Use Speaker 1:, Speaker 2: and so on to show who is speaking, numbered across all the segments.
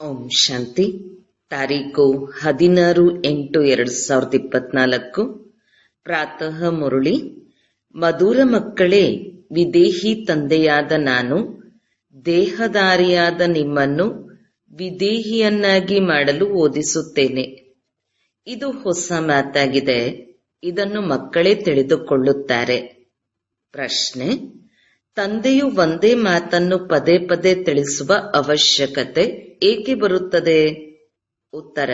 Speaker 1: ಓಂ ಶಾಂತಿ. ತಾರೀಕು 16/8/2024. ಪ್ರಾತಃ ಮುರುಳಿ. ಮಧುರ ಮಕ್ಕಳೇ, ವಿದೇಹಿ ತಂದೆಯಾದ ನಾನು ದೇಹಧಾರಿಯಾದ ನಿಮ್ಮನ್ನು ವಿದೇಹಿಯನ್ನಾಗಿ ಮಾಡಲು ಓದಿಸುತ್ತೇನೆ. ಇದು ಹೊಸ ಮಾತಾಗಿದೆ. ಇದನ್ನು ಮಕ್ಕಳೇ ತಿಳಿದುಕೊಳ್ಳುತ್ತಾರೆ. ಪ್ರಶ್ನೆ: ತಂದೆಯು ಒಂದೇ ಮಾತನ್ನು ಪದೇ ಪದೇ ತಿಳಿಸುವ ಅವಶ್ಯಕತೆ ಏಕೆ ಬರುತ್ತದೆ? ಉತ್ತರ: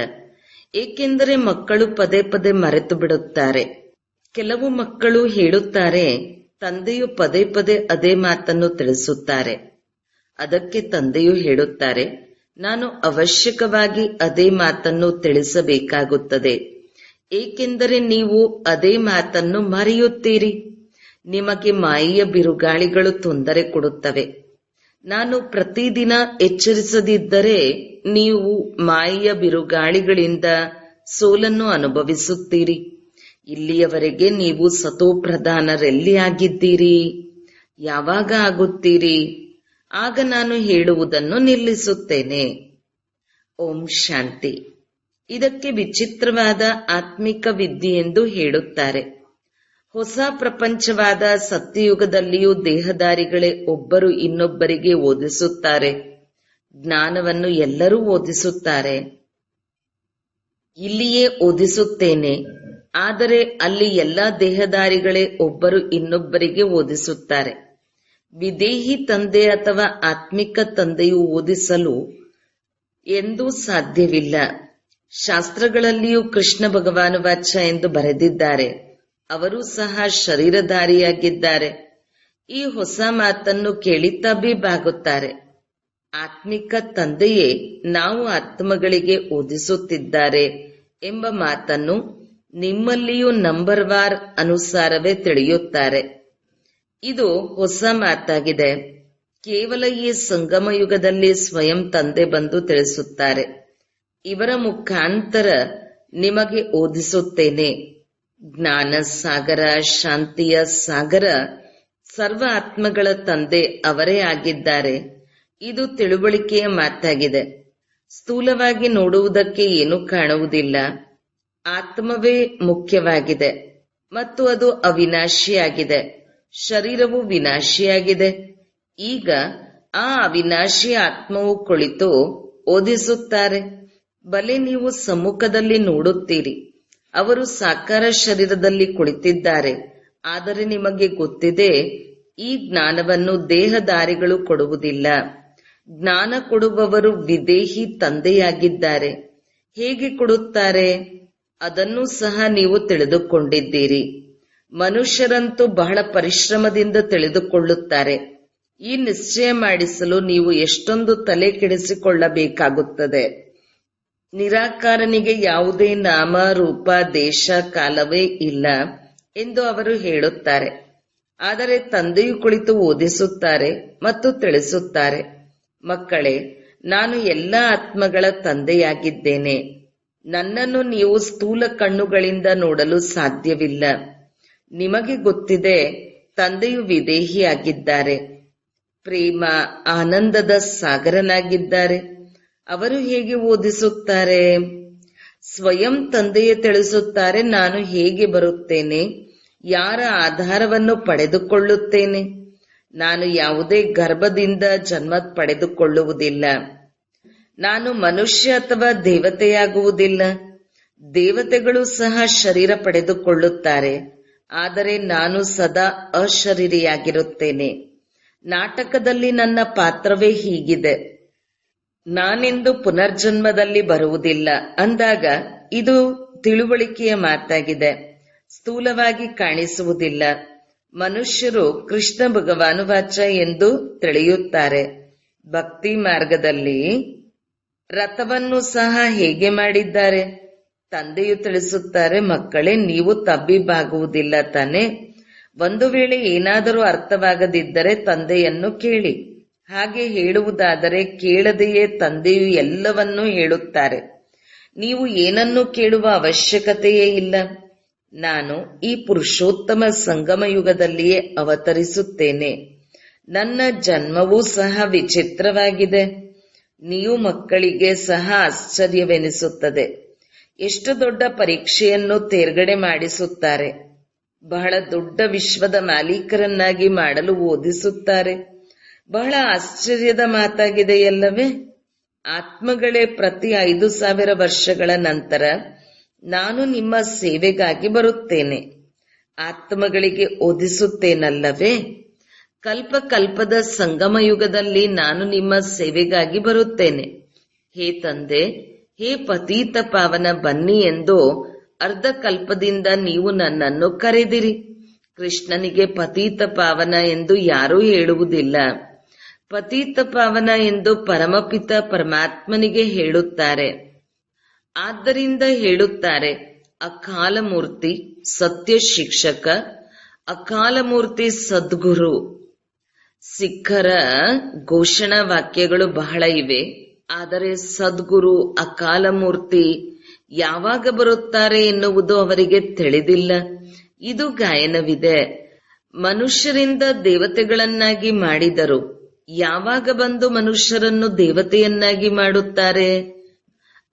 Speaker 1: ಏಕೆಂದರೆ ಮಕ್ಕಳು ಪದೇ ಪದೇ ಮರೆತು ಬಿಡುತ್ತಾರೆ. ಕೆಲವು ಮಕ್ಕಳು ಹೇಳುತ್ತಾರೆ, ತಂದೆಯು ಪದೇ ಪದೇ ಅದೇ ಮಾತನ್ನು ತಿಳಿಸುತ್ತಾರೆ. ಅದಕ್ಕೆ ತಂದೆಯು ಹೇಳುತ್ತಾರೆ, ನಾನು ಅವಶ್ಯಕವಾಗಿ ಅದೇ ಮಾತನ್ನು ತಿಳಿಸಬೇಕಾಗುತ್ತದೆ. ಏಕೆಂದರೆ ನೀವು ಅದೇ ಮಾತನ್ನು ಮರೆಯುತ್ತೀರಿ. ನಿಮಗೆ ಮಾಯೆಯ ಬಿರುಗಾಳಿಗಳು ತೊಂದರೆ ಕೊಡುತ್ತವೆ. ನಾನು ಪ್ರತಿದಿನ ಎಚ್ಚರಿಸದಿದ್ದರೆ ನೀವು ಮಾಯೆಯ ಬಿರುಗಾಳಿಗಳಿಂದ ಸೋಲನ್ನು ಅನುಭವಿಸುತ್ತೀರಿ. ಇಲ್ಲಿಯವರೆಗೆ ನೀವು ಸತೋಪ್ರಧಾನರೆಲ್ಲಿ ಆಗಿದ್ದೀರಿ? ಯಾವಾಗ ಆಗುತ್ತೀರಿ? ಆಗ ನಾನು ಹೇಳುವುದನ್ನು ನಿಲ್ಲಿಸುತ್ತೇನೆ. ಓಂ ಶಾಂತಿ. ಇದಕ್ಕೆ ವಿಚಿತ್ರವಾದ ಆತ್ಮಿಕ ವಿದ್ಯೆ ಎಂದು ಹೇಳುತ್ತಾರೆ. ಹೊಸ ಪ್ರಪಂಚವಾದ ಸತ್ಯಯುಗದಲ್ಲಿಯೂ ದೇಹಧಾರಿಗಳೇ ಒಬ್ಬರು ಇನ್ನೊಬ್ಬರಿಗೆ ಓದಿಸುತ್ತಾರೆ. ಜ್ಞಾನವನ್ನು ಎಲ್ಲರೂ ಓದಿಸುತ್ತಾರೆ. ಇಲ್ಲಿಯೇ ಓದಿಸುತ್ತೇನೆ. ಆದರೆ ಅಲ್ಲಿ ಎಲ್ಲ ದೇಹಧಾರಿಗಳೇ ಒಬ್ಬರು ಇನ್ನೊಬ್ಬರಿಗೆ ಓದಿಸುತ್ತಾರೆ. ವಿದೇಹಿ ತಂದೆ ಅಥವಾ ಆತ್ಮಿಕ ತಂದೆಯು ಓದಿಸಲು ಎಂದೂ ಸಾಧ್ಯವಿಲ್ಲ. ಶಾಸ್ತ್ರಗಳಲ್ಲಿಯೂ ಕೃಷ್ಣ ಭಗವಾನ್ ವಾಚ ಎಂದು ಬರೆದಿದ್ದಾರೆ. ಅವರು ಸಹ ಶರೀರಧಾರಿಯಾಗಿದ್ದಾರೆ. ಈ ಹೊಸ ಮಾತನ್ನು ಕೇಳಿ ತಬ್ಬಿಬ್ಬಾಗುತ್ತಾರೆ. ಆತ್ಮಿಕ ತಂದೆಯೇ ನಾವು ಆತ್ಮಗಳಿಗೆ ಓದಿಸುತ್ತಿದ್ದಾರೆ ಎಂಬ ಮಾತನ್ನು ನಿಮ್ಮಲ್ಲಿಯೂ ನಂಬರ್ ವಾರ್ ಅನುಸಾರವೇ ತಿಳಿಯುತ್ತಾರೆ. ಇದು ಹೊಸ ಮಾತಾಗಿದೆ. ಕೇವಲ ಈ ಸಂಗಮ ಯುಗದಲ್ಲಿ ಸ್ವಯಂ ತಂದೆ ಬಂದು ತಿಳಿಸುತ್ತಾರೆ. ಇವರ ಮುಖಾಂತರ ನಿಮಗೆ ಓದಿಸುತ್ತೇನೆ. ಜ್ಞಾನ ಸಾಗರ, ಶಾಂತಿಯ ಸಾಗರ, ಸರ್ವ ಆತ್ಮಗಳ ತಂದೆ ಅವರೇ ಆಗಿದ್ದಾರೆ. ಇದು ತಿಳುವಳಿಕೆಯ ಮಾತಾಗಿದೆ. ಸ್ಥೂಲವಾಗಿ ನೋಡುವುದಕ್ಕೆ ಏನೂ ಕಾಣುವುದಿಲ್ಲ. ಆತ್ಮವೇ ಮುಖ್ಯವಾಗಿದೆ ಮತ್ತು ಅದು ಅವಿನಾಶಿಯಾಗಿದೆ. ಶರೀರವು ವಿನಾಶಿಯಾಗಿದೆ. ಈಗ ಆ ಅವಿನಾಶಿ ಆತ್ಮವು ಕುಳಿತು ಓದಿಸುತ್ತಾರೆ. ಬಲೆ ನೀವು ಸಮ್ಮುಖದಲ್ಲಿ ನೋಡುತ್ತೀರಿ, ಅವರು ಸಾಕಾರ ಶರೀರದಲ್ಲಿ ಕುಳಿತಿದ್ದಾರೆ. ಆದರೆ ನಿಮಗೆ ಗೊತ್ತಿದೆ, ಈ ಜ್ಞಾನವನ್ನು ದೇಹಧಾರಿಗಳು ಕೊಡುವುದಿಲ್ಲ. ಜ್ಞಾನ ಕೊಡುವವರು ವಿದೇಹಿ ತಂದೆಯಾಗಿದ್ದಾರೆ. ಹೇಗೆ ಕೊಡುತ್ತಾರೆ? ಅದನ್ನೂ ಸಹ ನೀವು ತಿಳಿದುಕೊಂಡಿದ್ದೀರಿ. ಮನುಷ್ಯರಂತೂ ಬಹಳ ಪರಿಶ್ರಮದಿಂದ ತಿಳಿದುಕೊಳ್ಳುತ್ತಾರೆ. ಈ ನಿಶ್ಚಯ ಮಾಡಿಸಲು ನೀವು ಎಷ್ಟೊಂದು ತಲೆ ಕೆಡಿಸಿಕೊಳ್ಳಬೇಕಾಗುತ್ತದೆ. ನಿರಾಕಾರನಿಗೆ ಯಾವುದೇ ನಾಮ, ರೂಪ, ದೇಶ, ಕಾಲವೇ ಇಲ್ಲ ಎಂದು ಅವರು ಹೇಳುತ್ತಾರೆ. ಆದರೆ ತಂದೆಯು ಕುಳಿತು ಓದಿಸುತ್ತಾರೆ ಮತ್ತು ತಿಳಿಸುತ್ತಾರೆ. ಮಕ್ಕಳೇ, ನಾನು ಎಲ್ಲ ಆತ್ಮಗಳ ತಂದೆಯಾಗಿದ್ದೇನೆ. ನನ್ನನ್ನು ನೀವು ಸ್ಥೂಲ ಕಣ್ಣುಗಳಿಂದ ನೋಡಲು ಸಾಧ್ಯವಿಲ್ಲ. ನಿಮಗೆ ಗೊತ್ತಿದೆ, ತಂದೆಯು ವಿದೇಹಿಯಾಗಿದ್ದಾರೆ. ಪ್ರೇಮ, ಆನಂದದ ಸಾಗರನಾಗಿದ್ದಾರೆ. ಅವರು ಹೇಗೆ ಓದಿಸುತ್ತಾರೆ? ಸ್ವಯಂ ತಂದೆಯೇ ತಿಳಿಸುತ್ತಾರೆ. ನಾನು ಹೇಗೆ ಬರುತ್ತೇನೆ? ಯಾರ ಆಧಾರವನ್ನು ಪಡೆದುಕೊಳ್ಳುತ್ತೇನೆ? ನಾನು ಯಾವುದೇ ಗರ್ಭದಿಂದ ಜನ್ಮ ಪಡೆದುಕೊಳ್ಳುವುದಿಲ್ಲ. ನಾನು ಮನುಷ್ಯ ಅಥವಾ ದೇವತೆಯಾಗುವುದಿಲ್ಲ. ದೇವತೆಗಳು ಸಹ ಶರೀರ ಪಡೆದುಕೊಳ್ಳುತ್ತಾರೆ. ಆದರೆ ನಾನು ಸದಾ ಅಶರೀರಿಯಾಗಿರುತ್ತೇನೆ. ನಾಟಕದಲ್ಲಿ ನನ್ನ ಪಾತ್ರವೇ ಹೀಗಿದೆ. ನಾನೆಂದು ಪುನರ್ಜನ್ಮದಲ್ಲಿ ಬರುವುದಿಲ್ಲ ಅಂದಾಗ ಇದು ತಿಳುವಳಿಕೆಯ ಮಾತಾಗಿದೆ. ಸ್ಥೂಲವಾಗಿ ಕಾಣಿಸುವುದಿಲ್ಲ. ಮನುಷ್ಯರು ಕೃಷ್ಣ ಭಗವಾನ್ ವಾಚ ಎಂದು ತಿಳಿಯುತ್ತಾರೆ. ಭಕ್ತಿ ಮಾರ್ಗದಲ್ಲಿ ರಥವನ್ನು ಸಹ ಹೇಗೆ ಮಾಡಿದ್ದಾರೆ? ತಂದೆಯು ತಿಳಿಸುತ್ತಾರೆ, ಮಕ್ಕಳೇ, ನೀವು ತಬ್ಬಿಬ್ಬಾಗುವುದಿಲ್ಲ ತಾನೆ? ಒಂದು ವೇಳೆ ಏನಾದರೂ ಅರ್ಥವಾಗದಿದ್ದರೆ ತಂದೆಯನ್ನು ಕೇಳಿ. ಹಾಗೆ ಹೇಳುವುದಾದರೆ ಕೇಳದೆಯೇ ತಂದೆಯು ಎಲ್ಲವನ್ನೂ ಹೇಳುತ್ತಾರೆ. ನೀವು ಏನನ್ನೂ ಕೇಳುವ ಅವಶ್ಯಕತೆಯೇ ಇಲ್ಲ. ನಾನು ಈ ಪುರುಷೋತ್ತಮ ಸಂಗಮ ಯುಗದಲ್ಲಿಯೇ ಅವತರಿಸುತ್ತೇನೆ. ನನ್ನ ಜನ್ಮವೂ ಸಹ ವಿಚಿತ್ರವಾಗಿದೆ. ನೀವು ಮಕ್ಕಳಿಗೆ ಸಹ ಆಶ್ಚರ್ಯವೆನಿಸುತ್ತದೆ. ಎಷ್ಟು ದೊಡ್ಡ ಪರೀಕ್ಷೆಯನ್ನು ತೇರ್ಗಡೆ ಮಾಡಿಸುತ್ತಾರೆ. ಬಹಳ ದೊಡ್ಡ ವಿಶ್ವದ ಮಾಲೀಕರನ್ನಾಗಿ ಮಾಡಲು ಓದಿಸುತ್ತಾರೆ. ಬಹಳ ಆಶ್ಚರ್ಯದ ಮಾತಾಗಿದೆಯಲ್ಲವೇ? ಆತ್ಮಗಳೇ, ಪ್ರತಿ 5000 ವರ್ಷಗಳ ನಂತರ ನಾನು ನಿಮ್ಮ ಸೇವೆಗಾಗಿ ಬರುತ್ತೇನೆ. ಆತ್ಮಗಳಿಗೆ ಓದಿಸುತ್ತೇನಲ್ಲವೇ? ಕಲ್ಪ ಕಲ್ಪದ ಸಂಗಮ ಯುಗದಲ್ಲಿ ನಾನು ನಿಮ್ಮ ಸೇವೆಗಾಗಿ ಬರುತ್ತೇನೆ. ಹೇ ತಂದೆ, ಹೇ ಪತೀತ ಪಾವನ, ಬನ್ನಿ ಎಂದು ಅರ್ಧ ಕಲ್ಪದಿಂದ ನೀವು ನನ್ನನ್ನು ಕರೆದಿರಿ. ಕೃಷ್ಣನಿಗೆ ಪತೀತ ಪಾವನ ಎಂದು ಯಾರೂ ಹೇಳುವುದಿಲ್ಲ. ಪತೀತ ಪಾವನ ಎಂದು ಪರಮಪಿತ ಪರಮಾತ್ಮನಿಗೆ ಹೇಳುತ್ತಾರೆ. ಆದ್ದರಿಂದ ಹೇಳುತ್ತಾರೆ, ಅಕಾಲ ಮೂರ್ತಿ ಸತ್ಯ ಶಿಕ್ಷಕ, ಅಕಾಲ ಮೂರ್ತಿ ಸದ್ಗುರು. ಸಿಖ್ಖರ ಘೋಷಣಾ ವಾಕ್ಯಗಳು ಬಹಳ ಇವೆ. ಆದರೆ ಸದ್ಗುರು, ಅಕಾಲ ಮೂರ್ತಿ ಯಾವಾಗ ಬರುತ್ತಾರೆ ಎನ್ನುವುದು ಅವರಿಗೆ ತಿಳಿದಿಲ್ಲ. ಇದು ಗಾಯನವಿದೆ. ಮನುಷ್ಯರಿಂದ ದೇವತೆಗಳನ್ನಾಗಿ ಮಾಡಿದರು. ಯಾವಾಗ ಬಂದು ಮನುಷ್ಯರನ್ನು ದೇವತೆಯನ್ನಾಗಿ ಮಾಡುತ್ತಾರೆ?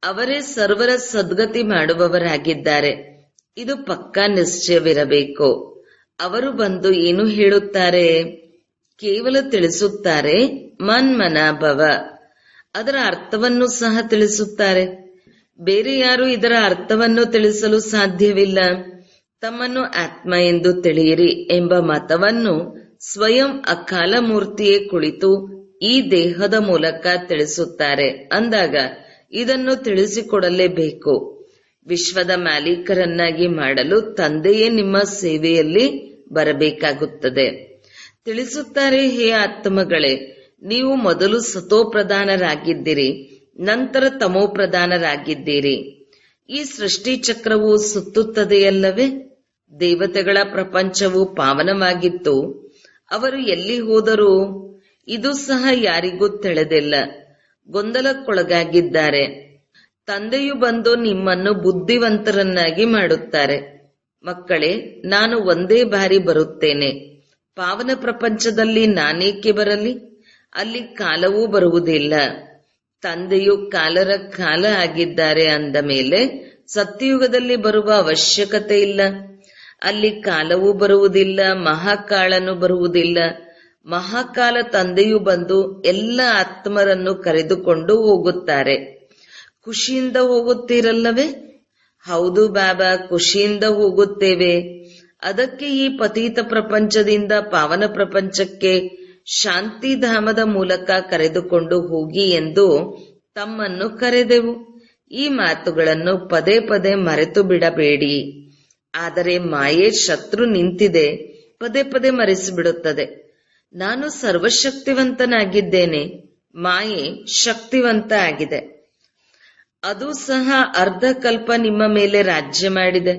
Speaker 1: ಅವರೇ ಸರ್ವರ ಸದ್ಗತಿ ಮಾಡುವವರಾಗಿದ್ದಾರೆ. ಇದು ಪಕ್ಕಾ ನಿಶ್ಚಯವಿರಬೇಕು. ಅವರು ಬಂದು ಏನು ಹೇಳುತ್ತಾರೆ? ಕೇವಲ ತಿಳಿಸುತ್ತಾರೆ, ಮನ್ಮನಾಭವ. ಅದರ ಅರ್ಥವನ್ನು ಸಹ ತಿಳಿಸುತ್ತಾರೆ. ಬೇರೆ ಯಾರು ಇದರ ಅರ್ಥವನ್ನು ತಿಳಿಸಲು ಸಾಧ್ಯವಿಲ್ಲ. ತಮ್ಮನ್ನು ಆತ್ಮ ಎಂದು ತಿಳಿಯಿರಿ ಎಂಬ ಮತವನ್ನು ಸ್ವಯಂ ಅಕಾಲ ಮೂರ್ತಿಯೇ ಕುಳಿತು ಈ ದೇಹದ ಮೂಲಕ ತಿಳಿಸುತ್ತಾರೆ. ಅಂದಾಗ ಇದನ್ನು ತಿಳಿಸಿಕೊಡಲೇಬೇಕು. ವಿಶ್ವದ ಮಾಲೀಕರನ್ನಾಗಿ ಮಾಡಲು ತಂದೆಯೇ ನಿಮ್ಮ ಸೇವೆಯಲ್ಲಿ ಬರಬೇಕಾಗುತ್ತದೆ. ತಿಳಿಸುತ್ತಾರೆ, ಹೇ ಆತ್ಮಗಳೇ, ನೀವು ಮೊದಲು ಸತೋಪ್ರಧಾನರಾಗಿದ್ದಿರಿ, ನಂತರ ತಮೋಪ್ರಧಾನರಾಗಿದ್ದೀರಿ. ಈ ಸೃಷ್ಟಿ ಚಕ್ರವು ಸುತ್ತುತ್ತದೆಯಲ್ಲವೇ? ದೇವತೆಗಳ ಪ್ರಪಂಚವು ಪಾವನವಾಗಿತ್ತು. ಅವರು ಎಲ್ಲಿ ಹೋದರು? ಇದು ಸಹ ಯಾರಿಗೂ ತಿಳಿದಿಲ್ಲ. ಗೊಂದಲಕ್ಕೊಳಗಾಗಿದ್ದಾರೆ. ತಂದೆಯು ಬಂದು ನಿಮ್ಮನ್ನು ಬುದ್ಧಿವಂತರನ್ನಾಗಿ ಮಾಡುತ್ತಾರೆ. ಮಕ್ಕಳೇ, ನಾನು ಒಂದೇ ಬಾರಿ ಬರುತ್ತೇನೆ. ಪಾವನ ಪ್ರಪಂಚದಲ್ಲಿ ನಾನೇಕೆ ಬರಲಿ? ಅಲ್ಲಿ ಕಾಲವೂ ಬರುವುದಿಲ್ಲ. ತಂದೆಯು ಕಾಲರ ಕಾಲ ಆಗಿದ್ದಾರೆ ಅಂದ ಮೇಲೆ ಸತ್ಯಯುಗದಲ್ಲಿ ಬರುವ ಅವಶ್ಯಕತೆ ಇಲ್ಲ. ಅಲ್ಲಿ ಕಾಲವೂ ಬರುವುದಿಲ್ಲ, ಮಹಾಕಾಳನು ಬರುವುದಿಲ್ಲ. ಮಹಾಕಾಲ ತಂದೆಯು ಬಂದು ಎಲ್ಲ ಆತ್ಮರನ್ನು ಕರೆದುಕೊಂಡು ಹೋಗುತ್ತಾರೆ. ಖುಷಿಯಿಂದ ಹೋಗುತ್ತೀರಲ್ಲವೇ? ಹೌದು ಬಾಬಾ, ಖುಷಿಯಿಂದ ಹೋಗುತ್ತೇವೆ. ಅದಕ್ಕೆ ಈ ಪತೀತ ಪ್ರಪಂಚದಿಂದ ಪಾವನ ಪ್ರಪಂಚಕ್ಕೆ ಶಾಂತಿಧಾಮದ ಮೂಲಕ ಕರೆದುಕೊಂಡು ಹೋಗಿ ಎಂದು ತಮ್ಮನ್ನು ಕರೆದೆವು. ಈ ಮಾತುಗಳನ್ನು ಪದೇ ಪದೇ ಮರೆತು ಬಿಡಬೇಡಿ. ಆದರೆ ಮಾಯೆ ಶತ್ರು ನಿಂತಿದೆ, ಪದೇ ಪದೇ ಮರೆಸಿಬಿಡುತ್ತದೆ. ನಾನು ಸರ್ವಶಕ್ತಿವಂತನಾಗಿದ್ದೇನೆ, ಮಾಯೆ ಶಕ್ತಿವಂತ ಆಗಿದೆ. ಅದು ಸಹ ಅರ್ಧ ಕಲ್ಪ ನಿಮ್ಮ ಮೇಲೆ ರಾಜ್ಯ ಮಾಡಿದೆ,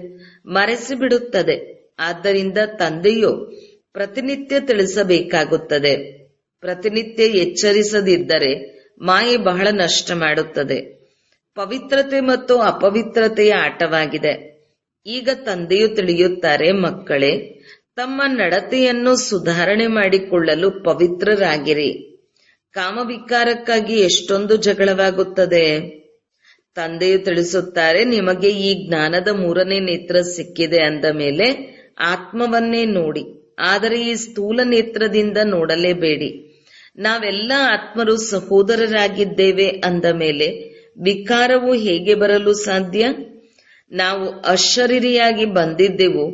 Speaker 1: ಮರೆಸಿಬಿಡುತ್ತದೆ. ಆದ್ದರಿಂದ ತಂದೆಯು ಪ್ರತಿನಿತ್ಯ ತಿಳಿಸಬೇಕಾಗುತ್ತದೆ. ಪ್ರತಿನಿತ್ಯ ಎಚ್ಚರಿಸದಿದ್ದರೆ ಮಾಯೆ ಬಹಳ ನಷ್ಟ ಮಾಡುತ್ತದೆ. ಪವಿತ್ರತೆ ಮತ್ತು ಅಪವಿತ್ರತೆಯ ಆಟವಾಗಿದೆ. ಈಗ ತಂದೆಯು ತಿಳಿಯುತ್ತಾರೆ, ಮಕ್ಕಳೇ, ತಮ್ಮ ನಡತೆಯನ್ನು ಸುಧಾರಣೆ ಮಾಡಿಕೊಳ್ಳಲು ಪವಿತ್ರರಾಗಿರಿ. ಕಾಮವಿಕಾರಕ್ಕಾಗಿ ಎಷ್ಟೊಂದು ಜಗಳವಾಗುತ್ತದೆ. ತಂದೆಯು ತಿಳಿಸುತ್ತಾರೆ, ನಿಮಗೆ ಈ ಜ್ಞಾನದ 3ನೇ ನೇತ್ರ ಸಿಕ್ಕಿದೆ ಅಂದ ಮೇಲೆ ಆತ್ಮವನ್ನೇ ನೋಡಿ. ಆದರೆ ಈ ಸ್ಥೂಲ ನೇತ್ರದಿಂದ ನೋಡಲೇಬೇಡಿ. ನಾವೆಲ್ಲ ಆತ್ಮರು ಸಹೋದರರಾಗಿದ್ದೇವೆ ಅಂದ ಮೇಲೆ ವಿಕಾರವು ಹೇಗೆ ಬರಲು ಸಾಧ್ಯ? ನಾವು ಅಶರೀರಿಯಾಗಿ ಬಂದಿದ್ದೆವು,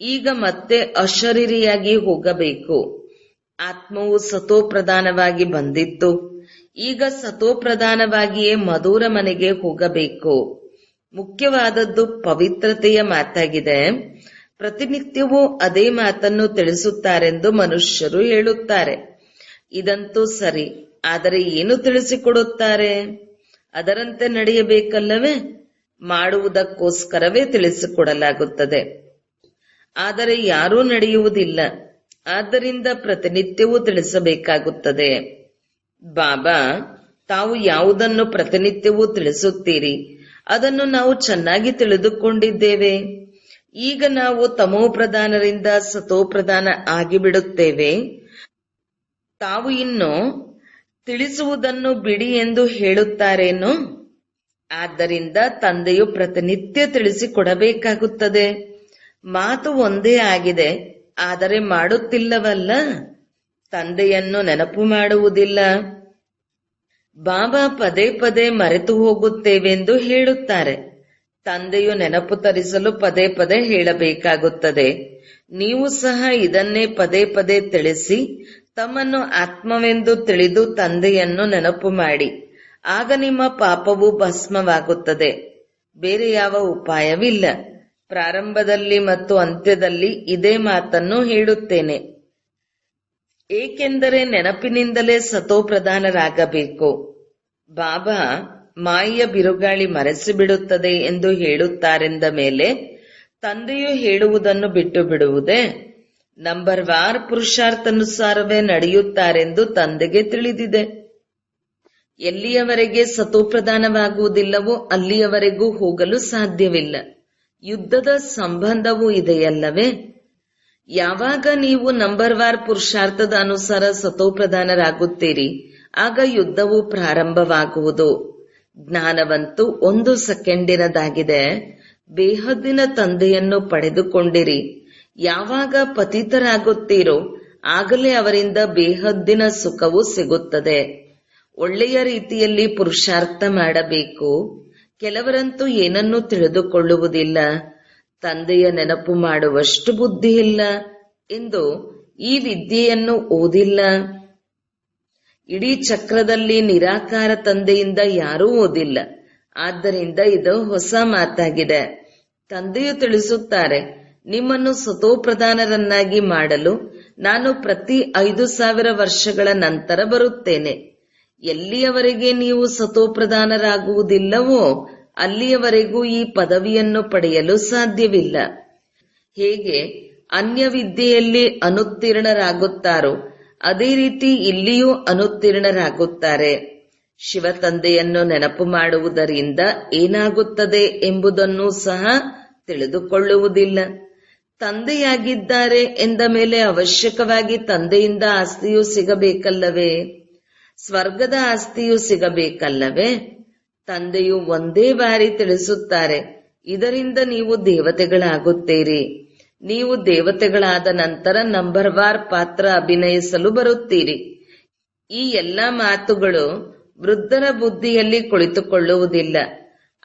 Speaker 1: ಈಗ ಮತ್ತೆ ಅಶರೀರಿಯಾಗಿ ಹೋಗಬೇಕು. ಆತ್ಮವು ಸತೋಪ್ರಧಾನವಾಗಿ ಬಂದಿತ್ತು, ಈಗ ಸತೋಪ್ರಧಾನವಾಗಿಯೇ ಮಧುರ ಮನೆಗೆ ಹೋಗಬೇಕು. ಮುಖ್ಯವಾದದ್ದು ಪವಿತ್ರತೆಯ ಮಾತಾಗಿದೆ. ಪ್ರತಿನಿತ್ಯವೂ ಅದೇ ಮಾತನ್ನು ತಿಳಿಸುತ್ತಾರೆಂದು ಮನುಷ್ಯರು ಹೇಳುತ್ತಾರೆ. ಇದಂತೂ ಸರಿ. ಆದರೆ ಏನು ತಿಳಿಸಿಕೊಡುತ್ತಾರೆ? ಅದರಂತೆ ನಡೆಯಬೇಕಲ್ಲವೇ? ಮಾಡುವುದಕ್ಕೋಸ್ಕರವೇ ತಿಳಿಸಿಕೊಡಲಾಗುತ್ತದೆ. ಆದರೆ ಯಾರೂ ನಡೆಯುವುದಿಲ್ಲ. ಆದ್ದರಿಂದ ಪ್ರತಿನಿತ್ಯವೂ ತಿಳಿಸಬೇಕಾಗುತ್ತದೆ. ಬಾಬಾ, ತಾವು ಯಾವುದನ್ನು ಪ್ರತಿನಿತ್ಯವೂ ತಿಳಿಸುತ್ತೀರಿ ಅದನ್ನು ನಾವು ಚೆನ್ನಾಗಿ ತಿಳಿದುಕೊಂಡಿದ್ದೇವೆ. ಈಗ ನಾವು ತಮೋಪ್ರಧಾನರಿಂದ ಸತೋಪ್ರಧಾನ ಆಗಿಬಿಡುತ್ತೇವೆ. ತಾವು ಇನ್ನು ತಿಳಿಸುವುದನ್ನು ಬಿಡಿ ಎಂದು ಹೇಳುತ್ತಾರೇನೋ? ಆದ್ದರಿಂದ ತಂದೆಯು ಪ್ರತಿನಿತ್ಯ ತಿಳಿಸಿಕೊಡಬೇಕಾಗುತ್ತದೆ. ಮಾತು ಒಂದೇ ಆಗಿದೆ, ಆದರೆ ಮಾಡುತ್ತಿಲ್ಲವಲ್ಲ. ತಂದೆಯನ್ನು ನೆನಪು ಮಾಡುವುದಿಲ್ಲ. ಬಾಬಾ ಪದೇ ಪದೇ ಮರೆತು ಹೋಗುತ್ತೇವೆಂದು ಹೇಳುತ್ತಾರೆ. ತಂದೆಯು ನೆನಪು ತರಿಸಲು ಪದೇ ಪದೇ ಹೇಳಬೇಕಾಗುತ್ತದೆ. ನೀವು ಸಹ ಇದನ್ನೇ ಪದೇ ಪದೇ ತಿಳಿಸಿ ತಮ್ಮನ್ನು ಆತ್ಮವೆಂದು ತಿಳಿದು ತಂದೆಯನ್ನು ನೆನಪು ಮಾಡಿ. ಆಗ ನಿಮ್ಮ ಪಾಪವು ಭಸ್ಮವಾಗುತ್ತದೆ. ಬೇರೆ ಯಾವ ಉಪಾಯವಿಲ್ಲ. ಪ್ರಾರಂಭದಲ್ಲಿ ಮತ್ತು ಅಂತ್ಯದಲ್ಲಿ ಇದೇ ಮಾತನ್ನು ಹೇಳುತ್ತೇನೆ. ಏಕೆಂದರೆ ನೆನಪಿನಿಂದಲೇ ಸತೋಪ್ರಧಾನರಾಗಬೇಕು. ಬಾಬಾ ಮಾಯೆಯ ಬಿರುಗಾಳಿ ಮರೆಸಿಬಿಡುತ್ತದೆ ಎಂದು ಹೇಳುತ್ತಾರೆಂದ ಮೇಲೆ ತಂದೆಯು ಹೇಳುವುದನ್ನು ಬಿಟ್ಟು ಬಿಡುವುದೇ? ನಂಬರ್ ವಾರ್ ಪುರುಷಾರ್ಥಾನುಸಾರವೇ ನಡೆಯುತ್ತಾರೆಂದು ತಂದೆಗೆ ತಿಳಿದಿದೆ. ಎಲ್ಲಿಯವರೆಗೆ ಸತೋಪ್ರಧಾನವಾಗುವುದಿಲ್ಲವೋ ಅಲ್ಲಿಯವರೆಗೂ ಹೋಗಲು ಸಾಧ್ಯವಿಲ್ಲ. ಯುದ್ಧದ ಸಂಬಂಧವೂ ಇದೆಯಲ್ಲವೇ? ಯಾವಾಗ ನೀವು ನಂಬರ್ ವಾರ್ ಪುರುಷಾರ್ಥದ ಅನುಸಾರ ಸತೋಪ್ರಧಾನರಾಗುತ್ತೀರಿ, ಆಗ ಯುದ್ಧವು ಪ್ರಾರಂಭವಾಗುವುದು. ಜ್ಞಾನವಂತೂ 1 ಸೆಕೆಂಡಿನದಾಗಿದೆ. ಬೇಹದ್ದಿನ ತಂದೆಯನ್ನು ಪಡೆದುಕೊಂಡಿರಿ. ಯಾವಾಗ ಪತಿತರಾಗುತ್ತೀರೋ ಆಗಲೇ ಅವರಿಂದ ಬೇಹದ್ದಿನ ಸುಖವು ಸಿಗುತ್ತದೆ. ಒಳ್ಳೆಯ ರೀತಿಯಲ್ಲಿ ಪುರುಷಾರ್ಥ ಮಾಡಬೇಕು. ಕೆಲವರಂತೂ ಏನನ್ನೂ ತಿಳಿದುಕೊಳ್ಳುವುದಿಲ್ಲ. ತಂದೆಯ ನೆನಪು ಮಾಡುವಷ್ಟು ಬುದ್ಧಿ ಇಲ್ಲ ಎಂದು ಈ ವಿದ್ಯೆಯನ್ನು ಓದಿಲ್ಲ. ಇಡೀ ಚಕ್ರದಲ್ಲಿ ನಿರಾಕಾರ ತಂದೆಯಿಂದ ಯಾರೂ ಓದಿಲ್ಲ. ಆದ್ದರಿಂದ ಇದು ಹೊಸ ಮಾತಾಗಿದೆ. ತಂದೆಯು ತಿಳಿಸುತ್ತಾರೆ, ನಿಮ್ಮನ್ನು ಸತೋಪ್ರಧಾನರನ್ನಾಗಿ ಮಾಡಲು ನಾನು ಪ್ರತಿ 5000 ವರ್ಷಗಳ ನಂತರ ಬರುತ್ತೇನೆ. ಎಲ್ಲಿಯವರೆಗೆ ನೀವು ಸತೋಪ್ರಧಾನರಾಗುವುದಿಲ್ಲವೋ ಅಲ್ಲಿಯವರೆಗೂ ಈ ಪದವಿಯನ್ನು ಪಡೆಯಲು ಸಾಧ್ಯವಿಲ್ಲ. ಹೇಗೆ ಅನ್ಯ ವಿದ್ಯೆಯಲ್ಲಿ ಅನುತ್ತೀರ್ಣರಾಗುತ್ತಾರೋ ಅದೇ ರೀತಿ ಇಲ್ಲಿಯೂ ಅನುತ್ತೀರ್ಣರಾಗುತ್ತಾರೆ. ಶಿವತಂದೆಯನ್ನು ನೆನಪು ಮಾಡುವುದರಿಂದ ಏನಾಗುತ್ತದೆ ಎಂಬುದನ್ನು ಸಹ ತಿಳಿದುಕೊಳ್ಳುವುದಿಲ್ಲ. ತಂದೆಯಾಗಿದ್ದಾರೆ ಎಂದ ಮೇಲೆ ಅವಶ್ಯಕವಾಗಿ ತಂದೆಯಿಂದ ಆಸ್ತಿಯೂ ಸಿಗಬೇಕಲ್ಲವೇ? ಸ್ವರ್ಗದ ಆಸ್ತಿಯೂ ಸಿಗಬೇಕಲ್ಲವೇ? ತಂದೆಯು ಒಂದೇ ಬಾರಿ ತಿಳಿಸುತ್ತಾರೆ, ಇದರಿಂದ ನೀವು ದೇವತೆಗಳಾಗುತ್ತೀರಿ. ನೀವು ದೇವತೆಗಳಾದ ನಂತರ ನಂಬರ್ ವಾರ್ ಪಾತ್ರ ಅಭಿನಯಿಸಲು ಬರುತ್ತೀರಿ. ಈ ಎಲ್ಲಾ ಮಾತುಗಳು ವೃದ್ಧರ ಬುದ್ಧಿಯಲ್ಲಿ ಕುಳಿತುಕೊಳ್ಳುವುದಿಲ್ಲ.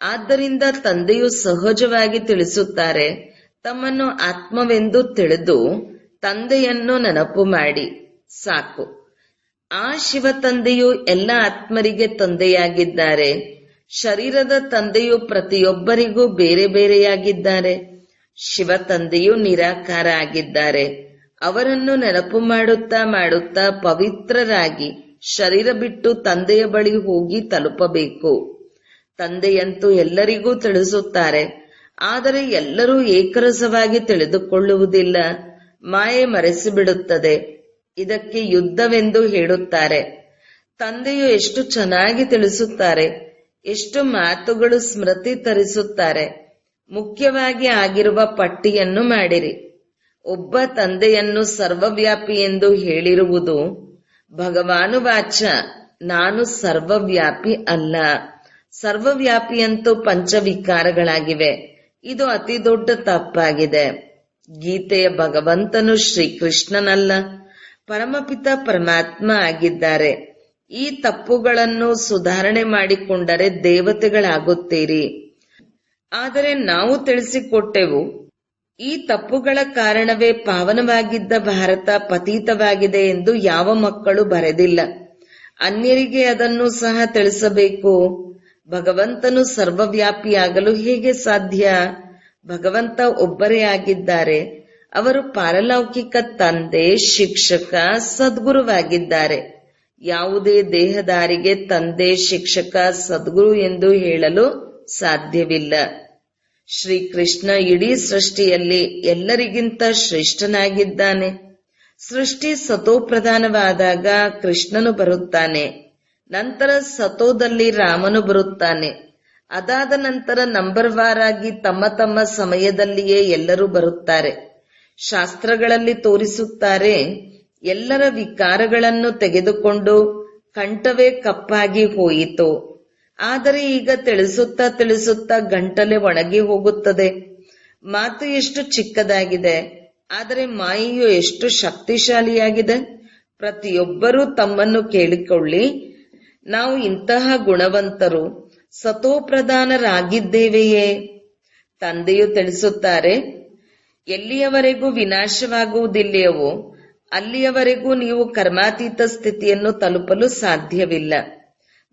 Speaker 1: ಆದ್ದರಿಂದ ತಂದೆಯು ಸಹಜವಾಗಿ ತಿಳಿಸುತ್ತಾರೆ, ತಮ್ಮನ್ನು ಆತ್ಮವೆಂದು ತಿಳಿದು ತಂದೆಯನ್ನು ನೆನಪು ಮಾಡಿ ಸಾಕು. ಆ ಶಿವ ತಂದೆಯು ಎಲ್ಲ ಆತ್ಮರಿಗೆ ತಂದೆಯಾಗಿದ್ದಾರೆ. ಶರೀರದ ತಂದೆಯು ಪ್ರತಿಯೊಬ್ಬರಿಗೂ ಬೇರೆ ಬೇರೆಯಾಗಿದ್ದಾರೆ. ಶಿವ ತಂದೆಯು ನಿರಾಕಾರ ಆಗಿದ್ದಾರೆ. ಅವರನ್ನು ನೆನಪು ಮಾಡುತ್ತಾ ಮಾಡುತ್ತಾ ಪವಿತ್ರರಾಗಿ ಶರೀರ ಬಿಟ್ಟು ತಂದೆಯ ಬಳಿ ಹೋಗಿ ತಲುಪಬೇಕು. ತಂದೆಯಂತೂ ಎಲ್ಲರಿಗೂ ತಿಳಿಸುತ್ತಾರೆ, ಆದರೆ ಎಲ್ಲರೂ ಏಕರಸವಾಗಿ ತಿಳಿದುಕೊಳ್ಳುವುದಿಲ್ಲ. ಮಾಯೆ ಮರೆಸಿಬಿಡುತ್ತದೆ. ಇದಕ್ಕೆ ಯುದ್ಧವೆಂದು ಹೇಳುತ್ತಾರೆ. ತಂದೆಯು ಎಷ್ಟು ಚೆನ್ನಾಗಿ ತಿಳಿಸುತ್ತಾರೆ, ಎಷ್ಟು ಮಾತುಗಳು ಸ್ಮೃತಿ ತರಿಸುತ್ತಾರೆ. ಮುಖ್ಯವಾಗಿ ಆಗಿರುವ ಪಟ್ಟಿಯನ್ನು ಮಾಡಿರಿ. ಒಬ್ಬ ತಂದೆಯನ್ನು ಸರ್ವವ್ಯಾಪಿ ಎಂದು ಹೇಳಿರುವುದು ಭಗವಾನುವಾಚ, ನಾನು ಸರ್ವವ್ಯಾಪಿ ಅಲ್ಲ. ಸರ್ವವ್ಯಾಪಿಯಂತೂ ಪಂಚವಿಕಾರಗಳಾಗಿವೆ. ಇದು ಅತಿ ದೊಡ್ಡ ತಪ್ಪಾಗಿದೆ. ಗೀತೆಯ ಭಗವಂತನು ಶ್ರೀಕೃಷ್ಣನಲ್ಲ, ಪರಮಪಿತ ಪರಮಾತ್ಮ ಆಗಿದ್ದಾರೆ. ಈ ತಪ್ಪುಗಳನ್ನು ಸುಧಾರಣೆ ಮಾಡಿಕೊಂಡರೆ ದೇವತೆಗಳಾಗುತ್ತೀರಿ. ಆದರೆ ನಾವು ತಿಳಿಸಿಕೊಟ್ಟೆವು, ಈ ತಪ್ಪುಗಳ ಕಾರಣವೇ ಪಾವನವಾಗಿದ್ದ ಭಾರತ ಪತೀತವಾಗಿದೆ ಎಂದು ಯಾವ ಮಕ್ಕಳು ಬರೆದಿಲ್ಲ. ಅನ್ಯರಿಗೆ ಅದನ್ನು ಸಹ ತಿಳಿಸಬೇಕು. ಭಗವಂತನು ಸರ್ವವ್ಯಾಪಿಯಾಗಲು ಹೇಗೆ ಸಾಧ್ಯ? ಭಗವಂತ ಒಬ್ಬರೇ ಆಗಿದ್ದಾರೆ. ಅವರು ಪಾರಲೌಕಿಕ ತಂದೆ, ಶಿಕ್ಷಕ, ಸದ್ಗುರುವಾಗಿದ್ದಾರೆ. ಯಾವುದೇ ದೇಹದಾರಿಗೆ ತಂದೆ, ಶಿಕ್ಷಕ, ಸದ್ಗುರು ಎಂದು ಹೇಳಲು ಸಾಧ್ಯವಿಲ್ಲ. ಶ್ರೀಕೃಷ್ಣ ಇಡೀ ಸೃಷ್ಟಿಯಲ್ಲಿ ಎಲ್ಲರಿಗಿಂತ ಶ್ರೇಷ್ಠನಾಗಿದ್ದಾನೆ. ಸೃಷ್ಟಿ ಸತೋಪ್ರಧಾನವಾದಾಗ ಕೃಷ್ಣನು ಬರುತ್ತಾನೆ. ನಂತರ ಸತೋದಲ್ಲಿ ರಾಮನು ಬರುತ್ತಾನೆ. ಅದಾದ ನಂತರ ನಂಬರ್ ವಾರಾಗಿ ತಮ್ಮ ತಮ್ಮ ಸಮಯದಲ್ಲಿಯೇ ಎಲ್ಲರೂ ಬರುತ್ತಾರೆ. ಶಾಸ್ತ್ರಗಳಲ್ಲಿ ತೋರಿಸುತ್ತಾರೆ, ಎಲ್ಲರ ವಿಕಾರಗಳನ್ನು ತೆಗೆದುಕೊಂಡು ಕಂಠವೇ ಕಪ್ಪಾಗಿ ಹೋಯಿತು. ಆದರೆ ಈಗ ತಿಳಿಸುತ್ತಾ ತಿಳಿಸುತ್ತಾ ಗಂಟಲೇ ಒಣಗಿ ಹೋಗುತ್ತದೆ. ಮಾತು ಎಷ್ಟು ಚಿಕ್ಕದಾಗಿದೆ, ಆದರೆ ಮಾಯೆಯು ಎಷ್ಟು ಶಕ್ತಿಶಾಲಿಯಾಗಿದೆ. ಪ್ರತಿಯೊಬ್ಬರೂ ತಮ್ಮನ್ನು ಕೇಳಿಕೊಳ್ಳಿ, ನಾವು ಇಂತಹ ಗುಣವಂತರು ಸತೋಪ್ರಧಾನರಾಗಿದ್ದೇವೆಯೇ? ತಂದೆಯು ತಿಳಿಸುತ್ತಾರೆ, ಎಲ್ಲಿಯವರೆಗೂ ವಿನಾಶವಾಗುವುದಿಲ್ಲವೋ ಅಲ್ಲಿಯವರೆಗೂ ನೀವು ಕರ್ಮಾತೀತ ಸ್ಥಿತಿಯನ್ನು ತಲುಪಲು ಸಾಧ್ಯವಿಲ್ಲ.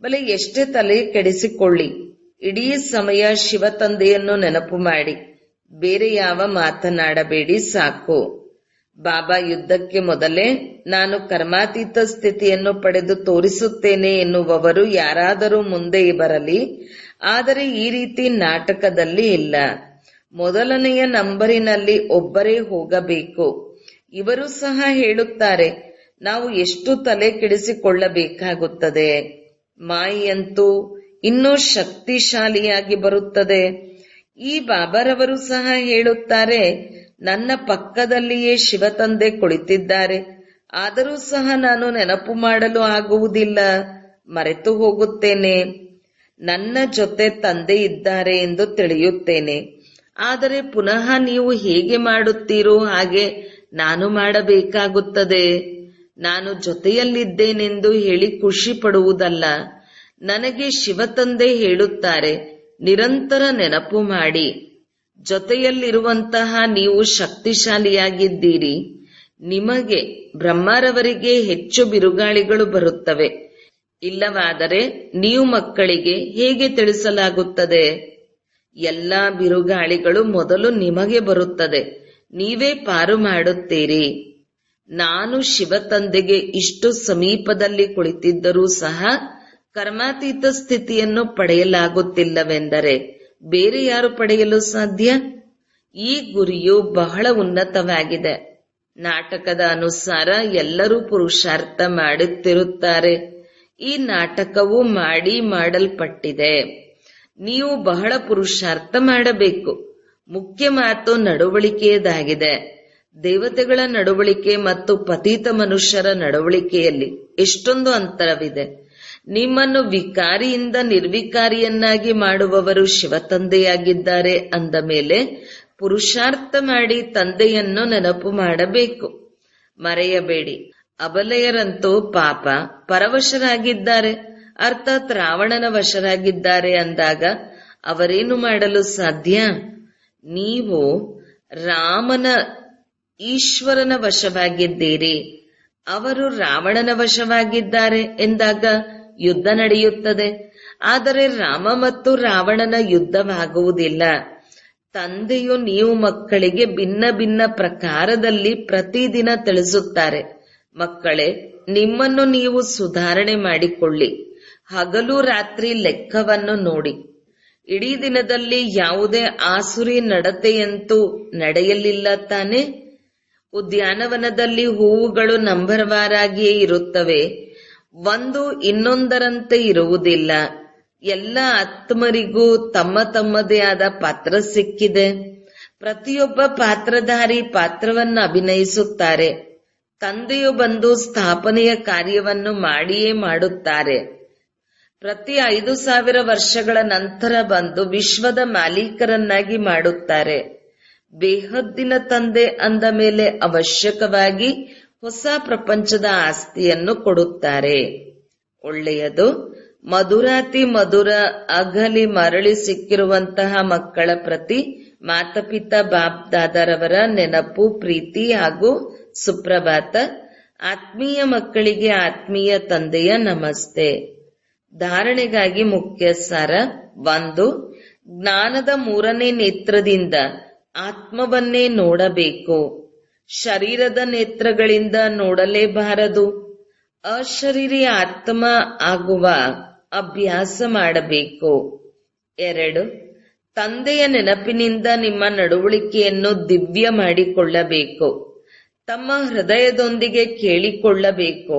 Speaker 1: ಬಲೆ ಎಷ್ಟೇ ತಲೆ ಕೆಡಿಸಿಕೊಳ್ಳಿ, ಇಡೀ ಸಮಯ ಶಿವ ತಂದೆಯನ್ನು ನೆನಪು ಮಾಡಿ, ಬೇರೆ ಯಾವ ಮಾತನಾಡಬೇಡಿ, ಸಾಕು. ಬಾಬಾ ಯುದ್ಧಕ್ಕೆ ಮೊದಲೇ ನಾನು ಕರ್ಮಾತೀತ ಸ್ಥಿತಿಯನ್ನು ಪಡೆದು ತೋರಿಸುತ್ತೇನೆ ಎನ್ನುವವರು ಯಾರಾದರೂ ಮುಂದೆ ಬರಲಿ, ಆದರೆ ಈ ರೀತಿ ನಾಟಕದಲ್ಲಿ ಇಲ್ಲ. ಮೊದಲನೆಯ ನಂಬರಿನಲ್ಲಿ ಒಬ್ಬರೇ ಹೋಗಬೇಕು. ಇವರು ಸಹ ಹೇಳುತ್ತಾರೆ, ನಾವು ಎಷ್ಟು ತಲೆ ಕೆಡಿಸಿಕೊಳ್ಳಬೇಕಾಗುತ್ತದೆ. ಮಾಯೆಯಂತೂ ಇನ್ನೂ ಶಕ್ತಿಶಾಲಿಯಾಗಿ ಬರುತ್ತದೆ. ಈ ಬಾಬಾರವರು ಸಹ ಹೇಳುತ್ತಾರೆ, ನನ್ನ ಪಕ್ಕದಲ್ಲಿಯೇ ಶಿವ ತಂದೆ ಕುಳಿತಿದ್ದಾರೆ, ಆದರೂ ಸಹ ನಾನು ನೆನಪು ಮಾಡಲು ಆಗುವುದಿಲ್ಲ, ಮರೆತು ಹೋಗುತ್ತೇನೆ. ನನ್ನ ಜೊತೆ ತಂದೆ ಇದ್ದಾರೆ ಎಂದು ತಿಳಿಯುತ್ತೇನೆ, ಆದರೆ ಪುನಃ ನೀವು ಹೇಗೆ ಮಾಡುತ್ತೀರೋ ಹಾಗೆ ನಾನು ಮಾಡಬೇಕಾಗುತ್ತದೆ. ನಾನು ಜೊತೆಯಲ್ಲಿದ್ದೇನೆಂದು ಹೇಳಿ ಖುಷಿ ಪಡುವುದಲ್ಲ. ನನಗೆ ಶಿವ ತಂದೆ ಹೇಳುತ್ತಾರೆ, ನಿರಂತರ ನೆನಪು ಮಾಡಿ. ಜೊತೆಯಲ್ಲಿರುವಂತಹ ನೀವು ಶಕ್ತಿಶಾಲಿಯಾಗಿದ್ದೀರಿ. ನಿಮಗೆ ಬ್ರಹ್ಮರವರಿಗೆ ಹೆಚ್ಚು ಬಿರುಗಾಳಿಗಳು ಬರುತ್ತವೆ. ಇಲ್ಲವಾದರೆ ನೀವು ಮಕ್ಕಳಿಗೆ ಹೇಗೆ ತಿಳಿಸಲಾಗುತ್ತದೆ? ಎಲ್ಲಾ ಬಿರುಗಾಳಿಗಳು ಮೊದಲು ನಿಮಗೆ ಬರುತ್ತದೆ, ನೀವೇ ಪಾರು ಮಾಡುತ್ತೀರಿ. ನಾನು ಶಿವ ತಂದೆಗೆ ಇಷ್ಟು ಸಮೀಪದಲ್ಲಿ ಕುಳಿತಿದ್ದರೂ ಸಹ ಕರ್ಮಾತೀತ ಸ್ಥಿತಿಯನ್ನು ಪಡೆಯಲಾಗುತ್ತಿಲ್ಲವೆಂದರೆ ಬೇರೆ ಯಾರು ಪಡೆಯಲು ಸಾಧ್ಯ? ಈ ಗುರಿಯು ಬಹಳ ಉನ್ನತವಾಗಿದೆ. ನಾಟಕದ ಅನುಸಾರ ಎಲ್ಲರೂ ಪುರುಷಾರ್ಥ ಮಾಡುತ್ತಿರುತ್ತಾರೆ. ಈ ನಾಟಕವು ಮಾಡಲ್ಪಟ್ಟಿದೆ. ನೀವು ಬಹಳ ಪುರುಷಾರ್ಥ ಮಾಡಬೇಕು. ಮುಖ್ಯ ಮಾತು ನಡವಳಿಕೆಯದಾಗಿದೆ. ದೇವತೆಗಳ ನಡವಳಿಕೆ ಮತ್ತು ಪತಿತ ಮನುಷ್ಯರ ನಡವಳಿಕೆಯಲ್ಲಿ ಎಷ್ಟೊಂದು ಅಂತರವಿದೆ. ನಿಮ್ಮನ್ನು ವಿಕಾರಿಯಿಂದ ನಿರ್ವಿಕಾರಿಯನ್ನಾಗಿ ಮಾಡುವವರು ಶಿವ ತಂದೆಯಾಗಿದ್ದಾರೆ ಅಂದ ಮೇಲೆ ಪುರುಷಾರ್ಥ ಮಾಡಿ ತಂದೆಯನ್ನು ನೆನಪು ಮಾಡಬೇಕು. ಮರೆಯಬೇಡಿ, ಅಬಲೆಯರಂತೂ ಪಾಪ ಪರವಶರಾಗಿದ್ದಾರೆ, ಅರ್ಥಾತ್ ರಾವಣನ ವಶರಾಗಿದ್ದಾರೆ ಅಂದಾಗ ಅವರೇನು ಮಾಡಲು ಸಾಧ್ಯ? ನೀವು ರಾಮನ ಈಶ್ವರನ ವಶವಾಗಿದ್ದೀರಿ, ಅವರು ರಾವಣನ ವಶವಾಗಿದ್ದಾರೆ ಎಂದಾಗ ಯುದ್ಧ ನಡೆಯುತ್ತದೆ. ಆದರೆ ರಾಮ ಮತ್ತು ರಾವಣನ ಯುದ್ಧವಾಗುವುದಿಲ್ಲ. ತಂದೆಯು ನೀವು ಮಕ್ಕಳಿಗೆ ಭಿನ್ನ ಭಿನ್ನ ಪ್ರಕಾರದಲ್ಲಿ ಪ್ರತಿದಿನ ತಿಳಿಸುತ್ತಾರೆ, ಮಕ್ಕಳೇ ನಿಮ್ಮನ್ನು ನೀವು ಸುಧಾರಣೆ ಮಾಡಿಕೊಳ್ಳಿ. ಹಗಲು ರಾತ್ರಿ ಲೆಕ್ಕವನ್ನು ನೋಡಿ. ಇಡೀ ದಿನದಲ್ಲಿ ಯಾವುದೇ ಆಸುರಿ ನಡತೆಯಂತೂ ನಡೆಯಲಿಲ್ಲ ತಾನೆ? ಉದ್ಯಾನವನದಲ್ಲಿ ಹೂವುಗಳು ನಂಬರವಾರಾಗಿಯೇ ಇರುತ್ತವೆ, ಒಂದು ಇನ್ನೊಂದರಂತೆ ಇರುವುದಿಲ್ಲ. ಎಲ್ಲ ಆತ್ಮರಿಗೂ ತಮ್ಮ ತಮ್ಮದೇ ಆದ ಪಾತ್ರ ಸಿಕ್ಕಿದೆ. ಪ್ರತಿಯೊಬ್ಬ ಪಾತ್ರಧಾರಿ ಪಾತ್ರವನ್ನು ಅಭಿನಯಿಸುತ್ತಾರೆ. ತಂದೆಯು ಬಂದು ಸ್ಥಾಪನೆಯ ಕಾರ್ಯವನ್ನು ಮಾಡಿಯೇ ಮಾಡುತ್ತಾರೆ. ಪ್ರತಿ 5,000 ವರ್ಷಗಳ ನಂತರ ಬಂದು ವಿಶ್ವದ ಮಾಲೀಕರನ್ನಾಗಿ ಮಾಡುತ್ತಾರೆ. ಬೇಹದ್ದಿನ ತಂದೆ ಅಂದ ಮೇಲೆ ಅವಶ್ಯಕವಾಗಿ ಹೊಸ ಪ್ರಪಂಚದ ಆಸ್ತಿಯನ್ನು ಕೊಡುತ್ತಾರೆ. ಒಳ್ಳೆಯದು. ಮಧುರಾತಿ ಮಧುರ ಅಗಲಿ ಮರಳಿ ಸಿಕ್ಕಿರುವಂತಹ ಮಕ್ಕಳ ಪ್ರತಿ ಮಾತಪಿತಾ ಬಾಪ್ ದಾದಾರವರ ನೆನಪು, ಪ್ರೀತಿ ಹಾಗೂ ಸುಪ್ರಭಾತ. ಆತ್ಮೀಯ ಮಕ್ಕಳಿಗೆ ಆತ್ಮೀಯ ತಂದೆಯ ನಮಸ್ತೆ. ಧಾರಣೆಗಾಗಿ ಮುಖ್ಯ ಸಾರ 1. ಜ್ಞಾನದ 3ನೇ ನೇತ್ರದಿಂದ ಆತ್ಮವನ್ನೇ ನೋಡಬೇಕು. ಶರೀರದ ನೇತ್ರಗಳಿಂದ ನೋಡಲೇಬಾರದು. ಅಶರೀರಿ ಆತ್ಮ ಆಗುವ ಅಭ್ಯಾಸ ಮಾಡಬೇಕು. 2. ತಂದೆಯ ನೆನಪಿನಿಂದ ನಿಮ್ಮ ನಡವಳಿಕೆಯನ್ನು ದಿವ್ಯ ಮಾಡಿಕೊಳ್ಳಬೇಕು. ತಮ್ಮ ಹೃದಯದೊಂದಿಗೆ ಕೇಳಿಕೊಳ್ಳಬೇಕು,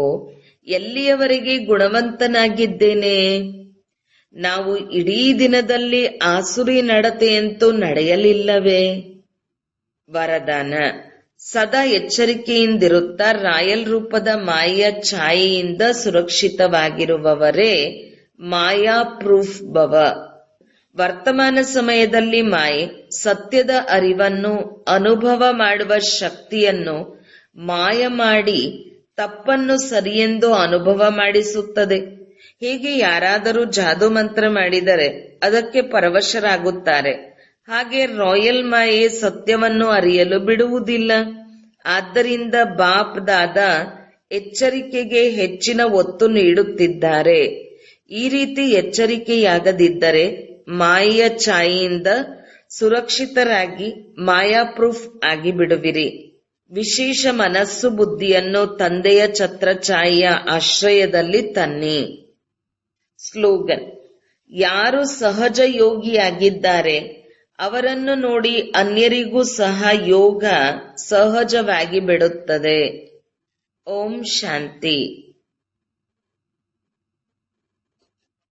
Speaker 1: ಎಲ್ಲಿಯವರೆಗೆ ಗುಣವಂತನಾಗಿದ್ದೇನೆ? ನಾವು ಇಡೀ ದಿನದಲ್ಲಿ ಆಸುರಿ ನಡತೆಯಂತೂ ನಡೆಯಲಿಲ್ಲವೇ? ವರದಾನ: ಸದಾ ಎಚ್ಚರಿಕೆಯಿಂದಿರುತ್ತಾ ರಾಯಲ್ ರೂಪದ ಮಾಯೆಯ ಛಾಯೆಯಿಂದ ಸುರಕ್ಷಿತವಾಗಿರುವವರೇ ಮಾಯಾ ಪ್ರೂಫ್ ಭವ. ವರ್ತಮಾನ ಸಮಯದಲ್ಲಿ ಮಾಯೆ ಸತ್ಯದ ಅರಿವನ್ನು ಅನುಭವ ಮಾಡುವ ಶಕ್ತಿಯನ್ನು ಮಾಯ ಮಾಡಿ ತಪ್ಪನ್ನು ಸರಿಯೆಂದು ಅನುಭವ ಮಾಡಿಸುತ್ತದೆ. ಹೀಗೆ ಯಾರಾದರೂ ಜಾದೂ ಮಂತ್ರ ಮಾಡಿದರೆ ಅದಕ್ಕೆ ಪರವಶರಾಗುತ್ತಾರೆ. ಹಾಗೆ ರಾಯಲ್ ಮಾಯೆ ಸತ್ಯವನ್ನು ಅರಿಯಲು ಬಿಡುವುದಿಲ್ಲ. ಆದ್ದರಿಂದ ಬಾಪ್ ದಾದಾ ಎಚ್ಚರಿಕೆಗೆ ಹೆಚ್ಚಿನ ಒತ್ತು ನೀಡುತ್ತಿದ್ದಾರೆ. ಈ ರೀತಿ ಎಚ್ಚರಿಕೆಯಾಗದಿದ್ದರೆ ಮಾಯೆಯ ಛಾಯೆಯಿಂದ ಸುರಕ್ಷಿತರಾಗಿ ಮಾಯಾಪ್ರೂಫ್ ಆಗಿಬಿಡುವಿರಿ. ವಿಶೇಷ ಮನಸ್ಸು ಬುದ್ಧಿಯನ್ನು ತಂದೆಯ ಛತ್ರಛಾಯೆಯ ಆಶ್ರಯದಲ್ಲಿ ತನ್ನಿ. ಸ್ಲೋಗನ್: ಯಾರು ಸಹಜ ಯೋಗಿಯಾಗಿದ್ದಾರೆ ಅವರನ್ನು ನೋಡಿ ಅನ್ಯರಿಗೂ ಸಹ ಯೋಗ ಸಹಜವಾಗಿ ಬಿಡುತ್ತದೆ. ಓಂ ಶಾಂತಿ.